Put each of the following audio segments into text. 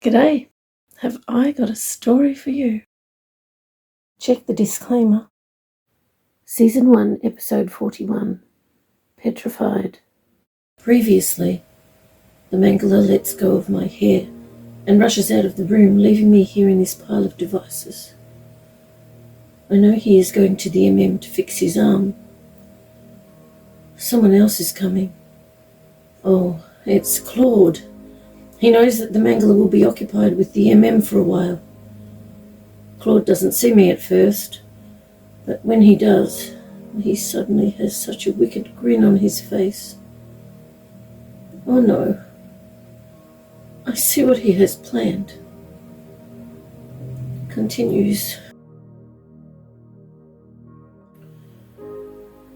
G'day, have I got a story for you? Check the disclaimer. Season 1, Episode 41, Petrified. Previously, the Mangala lets go of my hair and rushes out of the room, leaving me here in this pile of devices. I know he is going to the MM to fix his arm. Someone else is coming. Oh, it's Claude. He knows that the Mangala will be occupied with the MM for a while. Claude doesn't see me at first, but when he does, he suddenly has such a wicked grin on his face. Oh no, I see what he has planned. Continues.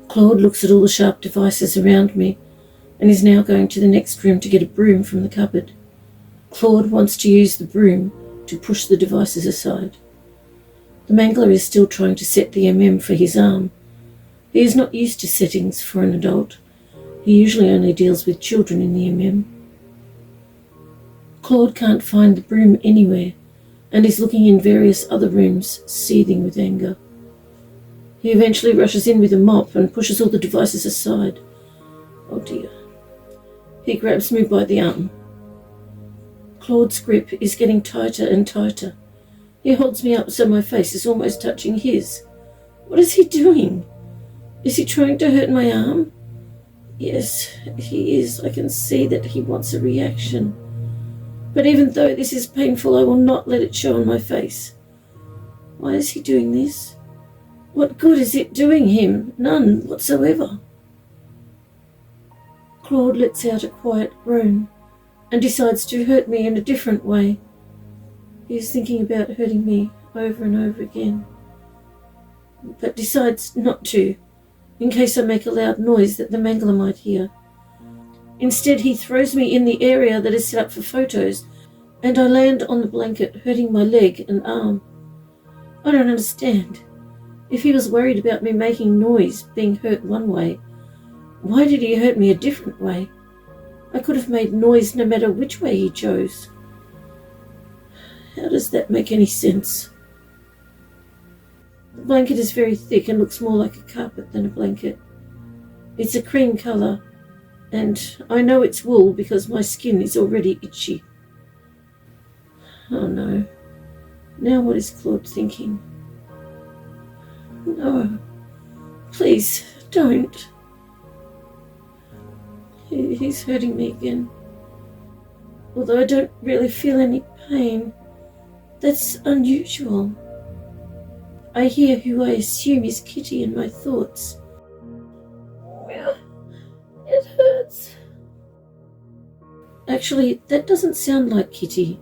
Claude looks at all the sharp devices around me and is now going to the next room to get a broom from the cupboard. Claude wants to use the broom to push the devices aside. The Mangler is still trying to set the MM for his arm. He is not used to settings for an adult. He usually only deals with children in the MM. Claude can't find the broom anywhere and is looking in various other rooms, seething with anger. He eventually rushes in with a mop and pushes all the devices aside. Oh dear. He grabs me by the arm. Claude's grip is getting tighter and tighter. He holds me up so my face is almost touching his. What is he doing? Is he trying to hurt my arm? Yes, he is. I can see that he wants a reaction. But even though this is painful, I will not let it show on my face. Why is he doing this? What good is it doing him? None whatsoever. Claude lets out a quiet groan and decides to hurt me in a different way. He is thinking about hurting me over and over again, but decides not to, in case I make a loud noise that the Mangler might hear. Instead, he throws me in the area that is set up for photos, and I land on the blanket, hurting my leg and arm. I don't understand. If he was worried about me making noise, being hurt one way, why did he hurt me a different way? I could have made noise no matter which way he chose. How does that make any sense? The blanket is very thick and looks more like a carpet than a blanket. It's a cream colour, and I know it's wool because my skin is already itchy. Oh no. Now what is Claude thinking? No. Please, don't. He's hurting me again. Although I don't really feel any pain. That's unusual. I hear who I assume is Kitty in my thoughts. Well, it hurts. Actually, that doesn't sound like Kitty.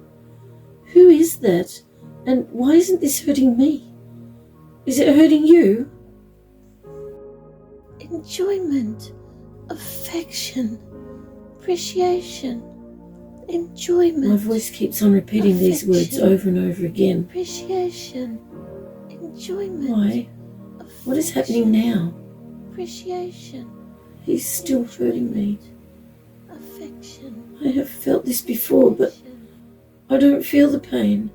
Who is that? And why isn't this hurting me? Is it hurting you? Enjoyment. Affection, appreciation, enjoyment. My voice keeps on repeating these words over and over again. Appreciation, enjoyment. Why? What is happening now? Appreciation. He's still hurting me. Affection. I have felt this before, but I don't feel the pain.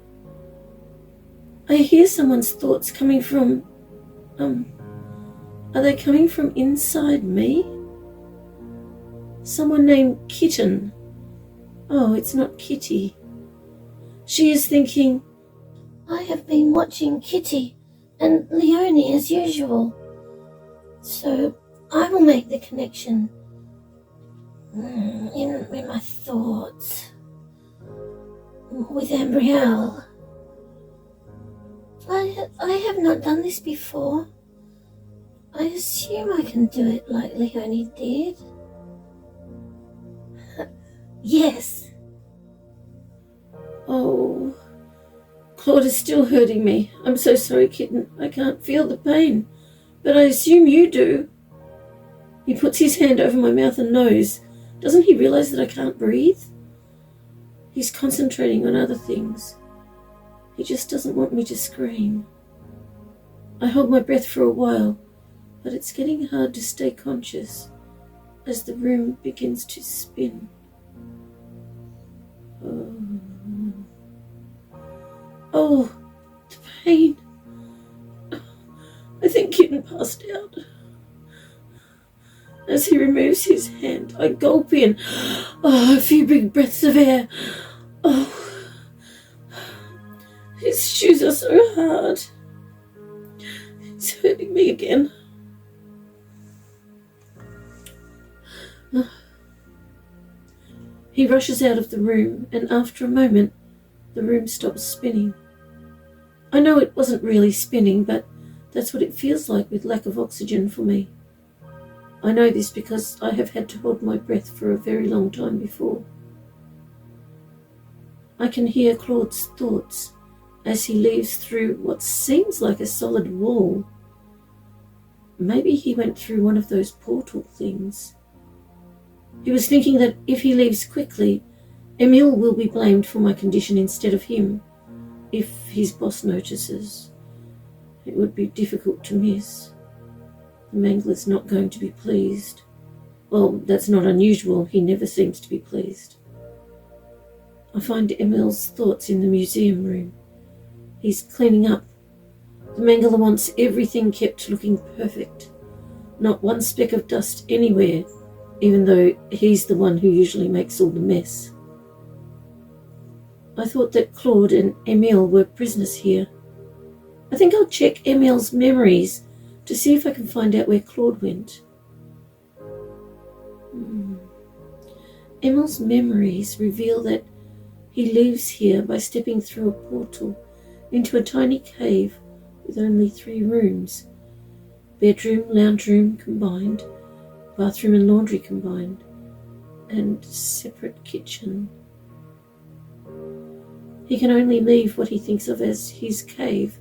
I hear someone's thoughts coming from... Are they coming from inside me? Someone named Kitten. Oh, it's not Kitty. She is thinking, I have been watching Kitty and Leonie as usual, so I will make the connection in my thoughts with Ambrielle. I have not done this before. I assume I can do it like Leonie did. Yes. Oh, Claude is still hurting me. I'm so sorry, Kitten. I can't feel the pain, but I assume you do. He puts his hand over my mouth and nose. Doesn't he realize that I can't breathe? He's concentrating on other things. He just doesn't want me to scream. I hold my breath for a while, but it's getting hard to stay conscious as the room begins to spin. he removes his hand, I gulp in. A few big breaths of air. His shoes are so hard. It's hurting me again. He rushes out of the room, and after a moment, the room stops spinning. I know it wasn't really spinning, but that's what it feels like with lack of oxygen for me. I know this because I have had to hold my breath for a very long time before. I can hear Claude's thoughts as he leaves through what seems like a solid wall. Maybe he went through one of those portal things. He was thinking that if he leaves quickly, Emile will be blamed for my condition instead of him. If his boss notices, it would be difficult to miss. The Mangler's not going to be pleased. Well, that's not unusual. He never seems to be pleased. I find Emile's thoughts in the museum room. He's cleaning up. The Mangler wants everything kept looking perfect. Not one speck of dust anywhere, even though he's the one who usually makes all the mess. I thought that Claude and Emile were prisoners here. I think I'll check Emile's memories to see if I can find out where Claude went. Emile's memories reveal that he leaves here by stepping through a portal into a tiny cave with only 3 rooms. Bedroom, lounge room combined, bathroom and laundry combined, and separate kitchen. He can only leave what he thinks of as his cave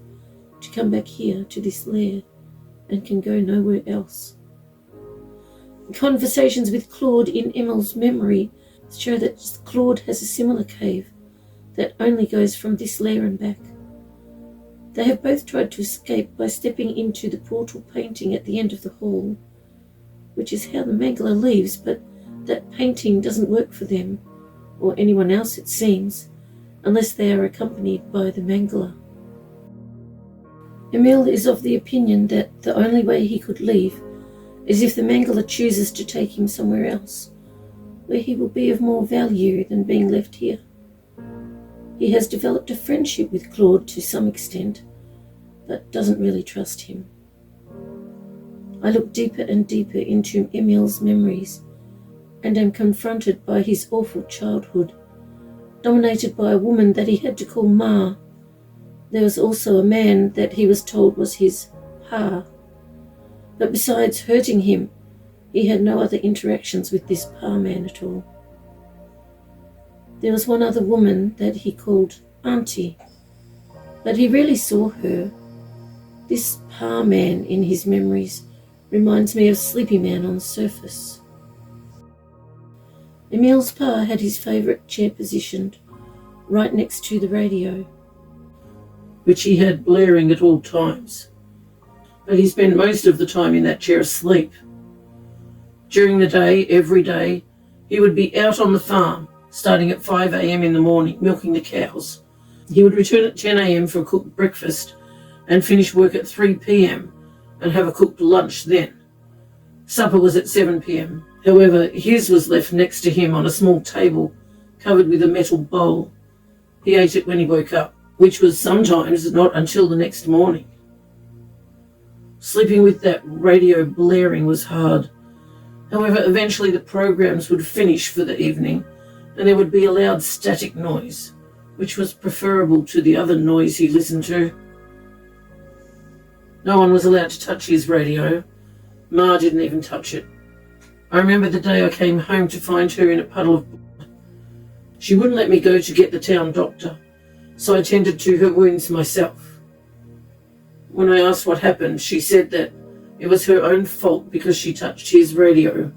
to come back here to this lair and can go nowhere else. Conversations with Claude in Emile's memory show that Claude has a similar cave that only goes from this lair and back. They have both tried to escape by stepping into the portal painting at the end of the hall, which is how the Mangler leaves, but that painting doesn't work for them, or anyone else it seems, unless they are accompanied by the Mangler. Emile is of the opinion that the only way he could leave is if the Mangler chooses to take him somewhere else, where he will be of more value than being left here. He has developed a friendship with Claude to some extent, but doesn't really trust him. I look deeper and deeper into Emile's memories and am confronted by his awful childhood, dominated by a woman that he had to call Ma. There was also a man that he was told was his Pa. But besides hurting him, he had no other interactions with this Pa man at all. There was one other woman that he called Auntie, but he rarely saw her. This Pa man in his memories reminds me of Sleepy Man on the surface. Emile's Pa had his favourite chair positioned right next to the radio, which he had blaring at all times, but he spent most of the time in that chair asleep. During the day, every day, he would be out on the farm, starting at 5 a.m. in the morning, milking the cows. He would return at 10 a.m. for a cooked breakfast and finish work at 3 p.m. and have a cooked lunch then. Supper was at 7 p.m. However, his was left next to him on a small table covered with a metal bowl. He ate it when he woke up, which was sometimes not until the next morning. Sleeping with that radio blaring was hard. However, eventually the programs would finish for the evening and there would be a loud static noise, which was preferable to the other noise he listened to. No one was allowed to touch his radio. Ma didn't even touch it. I remember the day I came home to find her in a puddle of blood. She wouldn't let me go to get the town doctor, so I tended to her wounds myself. When I asked what happened, she said that it was her own fault because she touched his radio.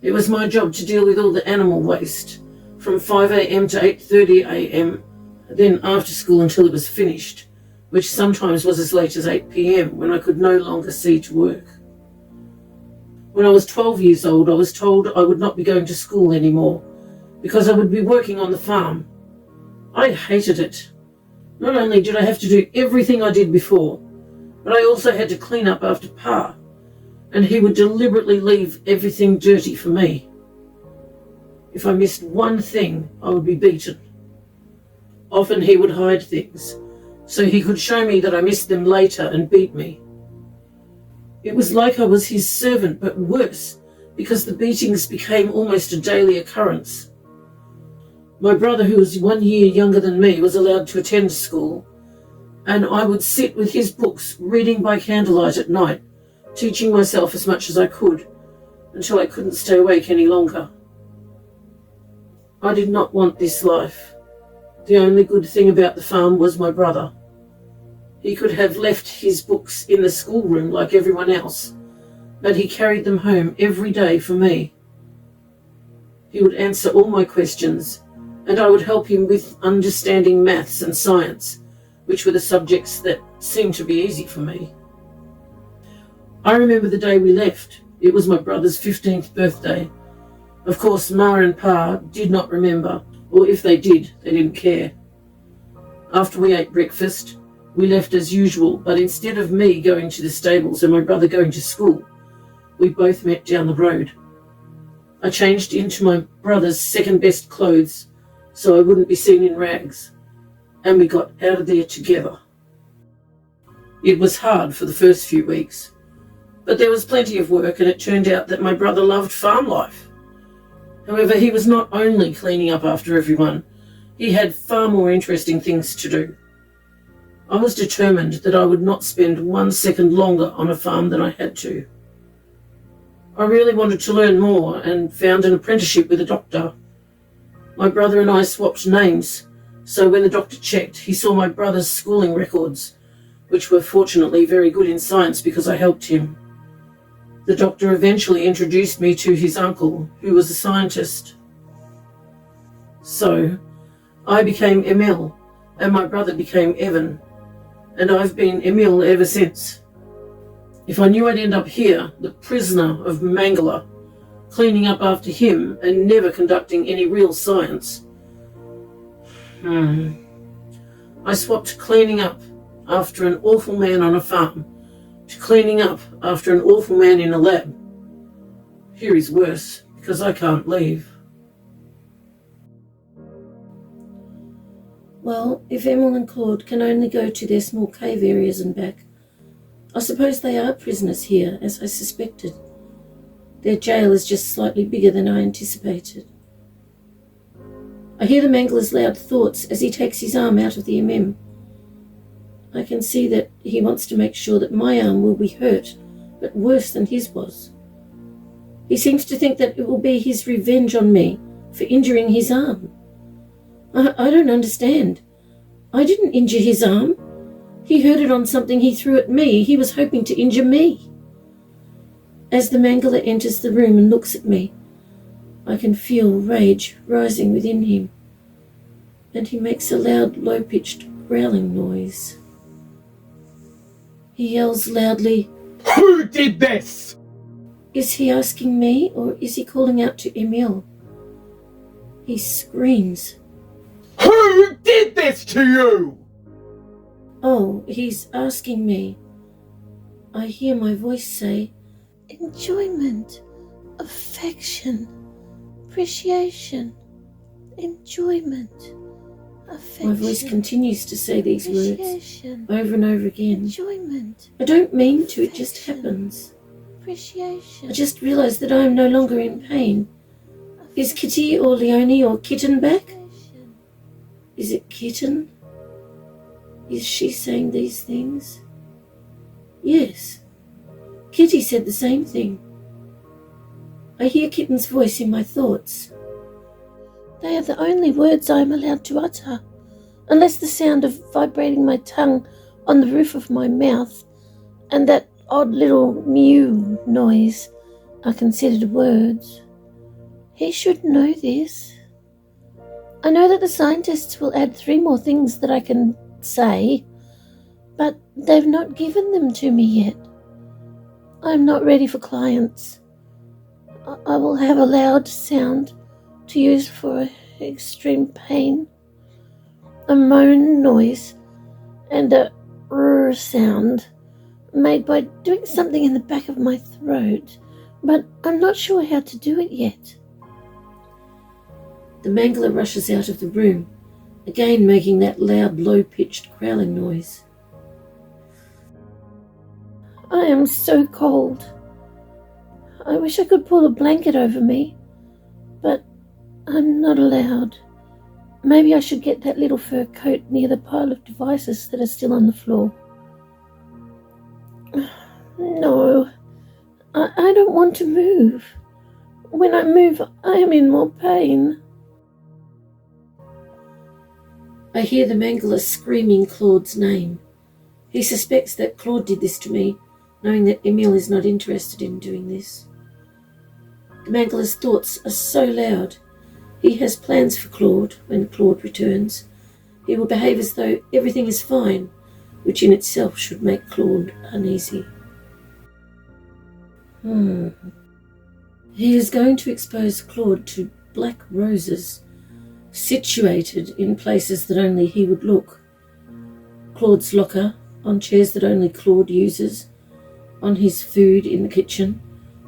It was my job to deal with all the animal waste, from 5 a.m. to 8:30 a.m, then after school until it was finished, which sometimes was as late as 8 p.m. when I could no longer see to work. When I was 12 years old, I was told I would not be going to school anymore because I would be working on the farm. I hated it. Not only did I have to do everything I did before, but I also had to clean up after Pa. and he would deliberately leave everything dirty for me. If I missed one thing, I would be beaten. Often he would hide things, so he could show me that I missed them later and beat me. It was like I was his servant, but worse, because the beatings became almost a daily occurrence. My brother, who was 1 year younger than me, was allowed to attend school, and I would sit with his books, reading by candlelight at night, teaching myself as much as I could, until I couldn't stay awake any longer. I did not want this life. The only good thing about the farm was my brother. He could have left his books in the schoolroom like everyone else, but he carried them home every day for me. He would answer all my questions, and I would help him with understanding maths and science, which were the subjects that seemed to be easy for me. I remember the day we left. It was my brother's 15th birthday. Of course, Ma and Pa did not remember, or if they did, they didn't care. After we ate breakfast, we left as usual, but instead of me going to the stables and my brother going to school, we both met down the road. I changed into my brother's second-best clothes so I wouldn't be seen in rags, and we got out of there together. It was hard for the first few weeks, but there was plenty of work, and it turned out that my brother loved farm life. However, he was not only cleaning up after everyone, he had far more interesting things to do. I was determined that I would not spend 1 second longer on a farm than I had to. I really wanted to learn more and found an apprenticeship with a doctor. My brother and I swapped names, so when the doctor checked, he saw my brother's schooling records, which were fortunately very good in science because I helped him. The doctor eventually introduced me to his uncle, who was a scientist. So, I became Emil, and my brother became Evan, and I've been Emil ever since. If I knew I'd end up here, the prisoner of Mangala, cleaning up after him and never conducting any real science. I swapped cleaning up after an awful man on a farm to cleaning up after an awful man in a lab. Here is worse, because I can't leave. Well, if Emil and Claude can only go to their small cave areas and back, I suppose they are prisoners here, as I suspected. Their jail is just slightly bigger than I anticipated. I hear the Mangler's loud thoughts as he takes his arm out of the MM. I can see that he wants to make sure that my arm will be hurt, but worse than his was. He seems to think that it will be his revenge on me for injuring his arm. I don't understand. I didn't injure his arm. He hurt it on something he threw at me. He was hoping to injure me. As the Mangler enters the room and looks at me, I can feel rage rising within him, and he makes a loud, low-pitched growling noise. He yells loudly, "Who did this?" Is he asking me, or is he calling out to Emil? He screams. Who did this to you? Oh, he's asking me. I hear my voice say, enjoyment, affection, appreciation, enjoyment, affection. My voice continues to say these words over and over again. Enjoyment. I don't mean to, it just happens. Appreciation. I just realised that I am no longer in pain. Is Kitty or Leonie or Kitten back? Is it Kitten? Is she saying these things? Yes. Kitty said the same thing. I hear Kitten's voice in my thoughts. They are the only words I am allowed to utter, unless the sound of vibrating my tongue on the roof of my mouth and that odd little mew noise are considered words. He should know this. I know that the scientists will add 3 more things that I can say, but they've not given them to me yet. I'm not ready for clients. I will have a loud sound to use for extreme pain, a moan noise, and a sound made by doing something in the back of my throat, but I'm not sure how to do it yet. The mangler rushes out of the room, again making that loud, low-pitched growling noise. I am so cold. I wish I could pull a blanket over me, but I'm not allowed. Maybe I should get that little fur coat near the pile of devices that are still on the floor. No, I don't want to move. When I move, I am in more pain. I hear the mangler screaming Claude's name. He suspects that Claude did this to me, knowing that Emile is not interested in doing this. The mangler's thoughts are so loud. He has plans for Claude when Claude returns. He will behave as though everything is fine, which in itself should make Claude uneasy. He is going to expose Claude to black roses, situated in places that only he would look. Claude's locker, on chairs that only Claude uses, on his food in the kitchen,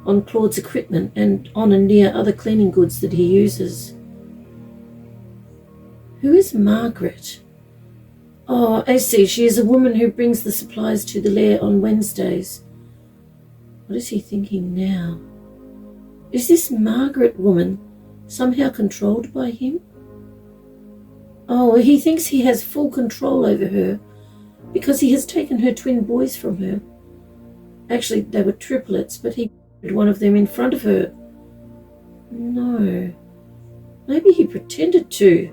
on Claude's equipment, and on and near other cleaning goods that he uses. Who is Margaret? Oh, I see. She is a woman who brings the supplies to the lair on Wednesdays. What is he thinking now? Is this Margaret woman somehow controlled by him? Oh, he thinks he has full control over her because he has taken her twin boys from her. Actually, they were triplets, but he put one of them in front of her. No. Maybe he pretended to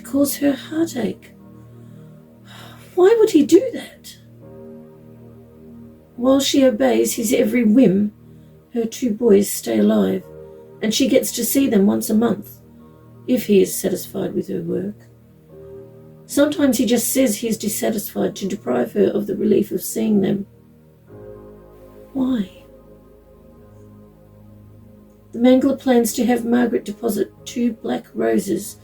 cause her heartache. Why would he do that? While she obeys his every whim, her two boys stay alive, and she gets to see them once a month, if he is satisfied with her work. Sometimes he just says he is dissatisfied to deprive her of the relief of seeing them. Why? The mangler plans to have Margaret deposit 2 black roses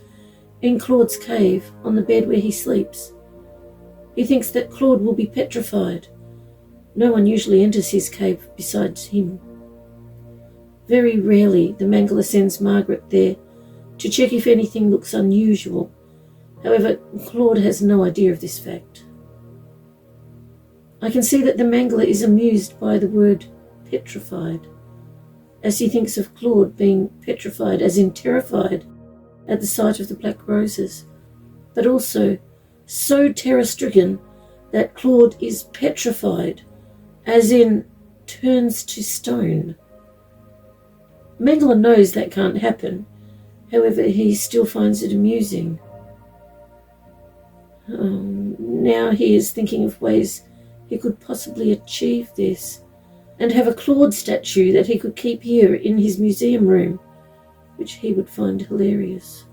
in Claude's cave on the bed where he sleeps. He thinks that Claude will be petrified. No one usually enters his cave besides him. Very rarely the mangler sends Margaret there to check if anything looks unusual. However, Claude has no idea of this fact. I can see that the mangler is amused by the word petrified, as he thinks of Claude being petrified, as in terrified, at the sight of the black roses, but also so terror-stricken that Claude is petrified, as in turns to stone. Mangler knows that can't happen, however he still finds it amusing. Now he is thinking of ways he could possibly achieve this, and have a Claude statue that he could keep here in his museum room, which he would find hilarious.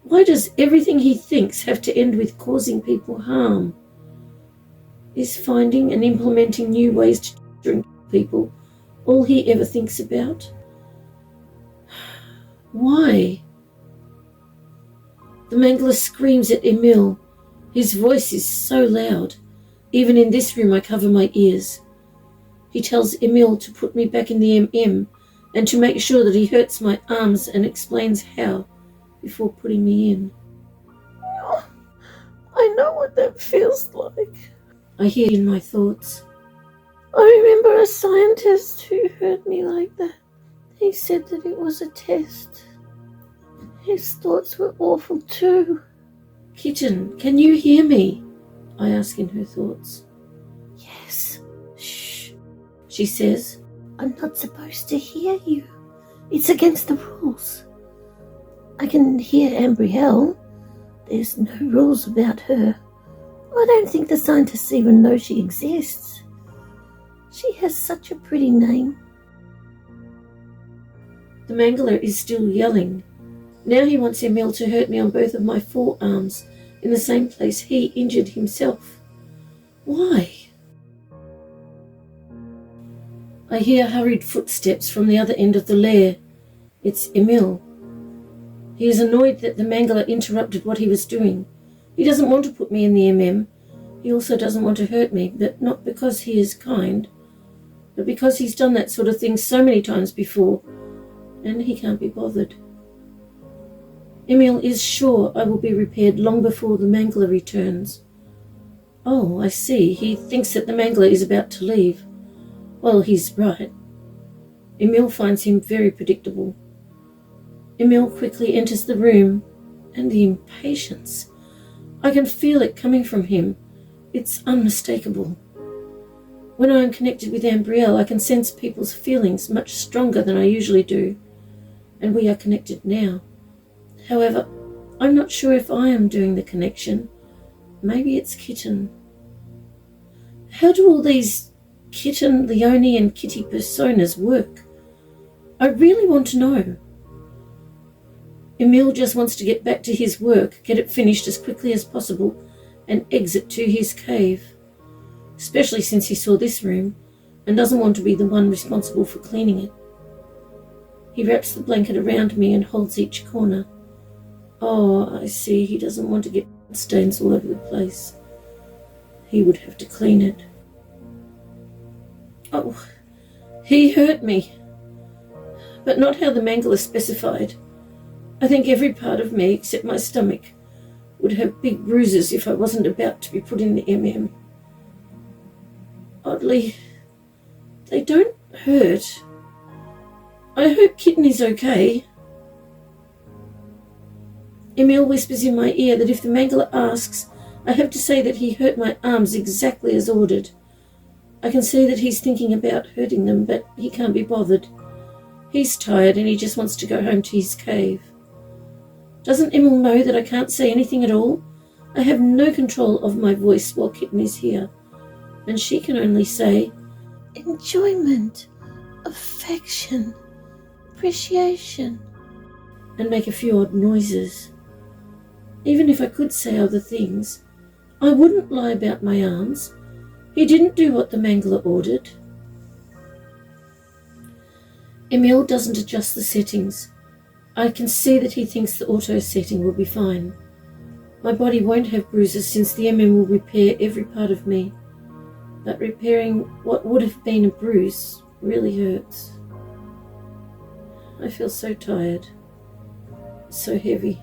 Why does everything he thinks have to end with causing people harm? Is finding and implementing new ways to drink people all he ever thinks about? Why? The mangler screams at Emile. His voice is so loud. Even in this room I cover my ears. He tells Emile to put me back in the MM and to make sure that he hurts my arms and explains how before putting me in. I know what that feels like, I hear in my thoughts. I remember a scientist who hurt me like that. He said that it was a test. His thoughts were awful too. Kitten, can you hear me? I ask in her thoughts. Yes. Shh, she says. I'm not supposed to hear you. It's against the rules. I can hear Ambrielle. There's no rules about her. I don't think the scientists even know she exists. She has such a pretty name. The mangler is still yelling. Now he wants Emile to hurt me on both of my forearms in the same place he injured himself. Why? I hear hurried footsteps from the other end of the lair. It's Emile. He is annoyed that the mangler interrupted what he was doing. He doesn't want to put me in the MM. He also doesn't want to hurt me, but not because he is kind, but because he's done that sort of thing so many times before, and he can't be bothered. Emil is sure I will be repaired long before the mangler returns. Oh, I see. He thinks that the mangler is about to leave. Well, he's right. Emil finds him very predictable. Emil quickly enters the room, and the impatience. I can feel it coming from him. It's unmistakable. When I am connected with Ambrielle, I can sense people's feelings much stronger than I usually do, and we are connected now. However, I'm not sure if I am doing the connection. Maybe it's Kitten. How do all these Kitten, Leonie, and Kitty personas work? I really want to know. Emil just wants to get back to his work, get it finished as quickly as possible, and exit to his cave. Especially since he saw this room, and doesn't want to be the one responsible for cleaning it. He wraps the blanket around me and holds each corner. Oh, I see, he doesn't want to get stains all over the place. He would have to clean it. Oh, he hurt me. But not how the mangler specified. I think every part of me, except my stomach, would have big bruises if I wasn't about to be put in the MM. Oddly, they don't hurt. I hope Kitten is okay. Emil whispers in my ear that if the mangler asks, I have to say that he hurt my arms exactly as ordered. I can see that he's thinking about hurting them, but he can't be bothered. He's tired and he just wants to go home to his cave. Doesn't Emil know that I can't say anything at all? I have no control of my voice while Kitten is here, and she can only say, enjoyment, affection, appreciation, and make a few odd noises. Even if I could say other things, I wouldn't lie about my arms. He didn't do what the mangler ordered. Emil doesn't adjust the settings. I can see that he thinks the auto setting will be fine. My body won't have bruises since the MM will repair every part of me. But repairing what would have been a bruise really hurts. I feel so tired, so heavy.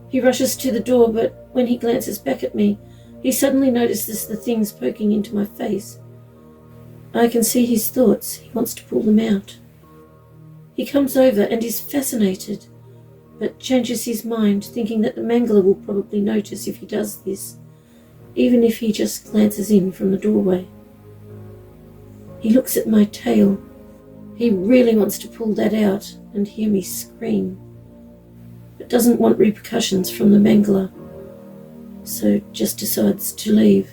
He rushes to the door, but when he glances back at me, he suddenly notices the things poking into my face. I can see his thoughts. He wants to pull them out. He comes over and is fascinated, but changes his mind, thinking that the mangler will probably notice if he does this, even if he just glances in from the doorway. He looks at my tail. He really wants to pull that out and hear me scream, but doesn't want repercussions from the mangler, so just decides to leave.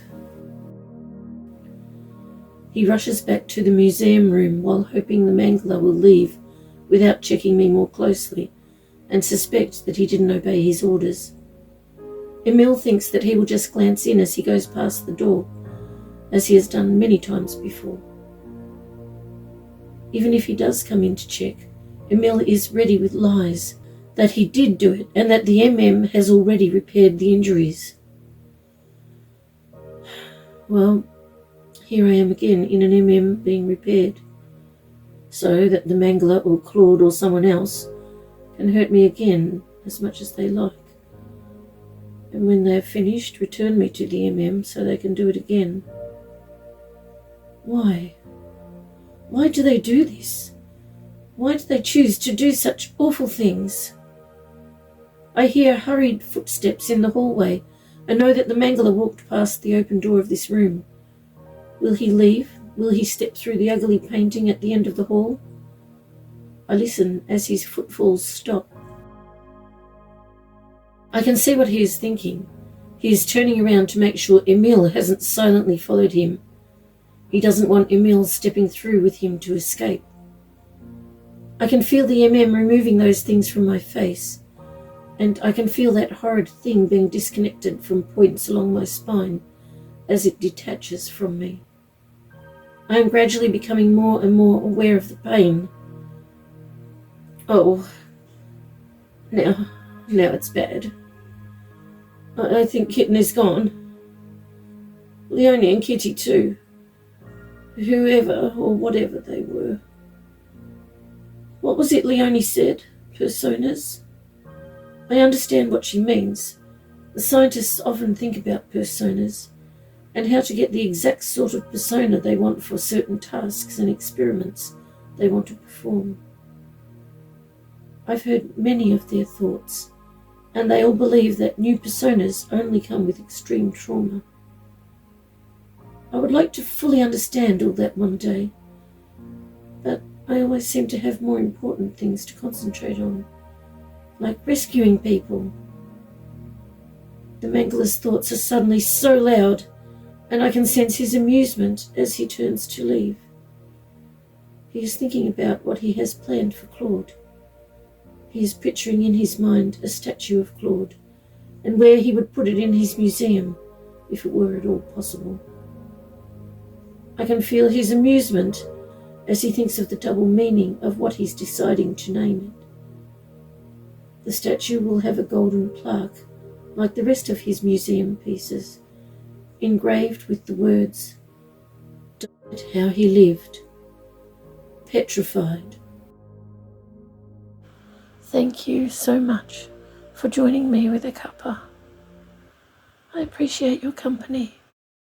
He rushes back to the museum room while hoping the mangler will leave without checking me more closely and suspect that he didn't obey his orders. Emil thinks that he will just glance in as he goes past the door, as he has done many times before. Even if he does come in to check, Emil is ready with lies, that he did do it and that the MM has already repaired the injuries. Well, here I am again in an MM being repaired, so that the mangler or Claude or someone else can hurt me again as much as they like. And when they have finished, return me to the MM so they can do it again. Why? Why do they do this? Why do they choose to do such awful things? I hear hurried footsteps in the hallway and know that the mangler walked past the open door of this room. Will he leave? Will he step through the ugly painting at the end of the hall? I listen as his footfalls stop. I can see what he is thinking. He is turning around to make sure Emil hasn't silently followed him. He doesn't want Emil stepping through with him to escape. I can feel the MM removing those things from my face, and I can feel that horrid thing being disconnected from points along my spine as it detaches from me. I am gradually becoming more and more aware of the pain. Oh, now it's bad. I think Kitten is gone. Leone and Kitty too. Whoever or whatever they were. What was it Leone said? Personas? I understand what she means. The scientists often think about personas and how to get the exact sort of persona they want for certain tasks and experiments they want to perform. I've heard many of their thoughts, and they all believe that new personas only come with extreme trauma. I would like to fully understand all that one day, but I always seem to have more important things to concentrate on, like rescuing people. The Mangler's thoughts are suddenly so loud, and I can sense his amusement as he turns to leave. He is thinking about what he has planned for Claude. He is picturing in his mind a statue of Claude, and where he would put it in his museum, if it were at all possible. I can feel his amusement as he thinks of the double meaning of what he's deciding to name it. The statue will have a golden plaque, like the rest of his museum pieces, engraved with the words, "Died how he lived, petrified." Thank you so much for joining me with a cuppa. I appreciate your company.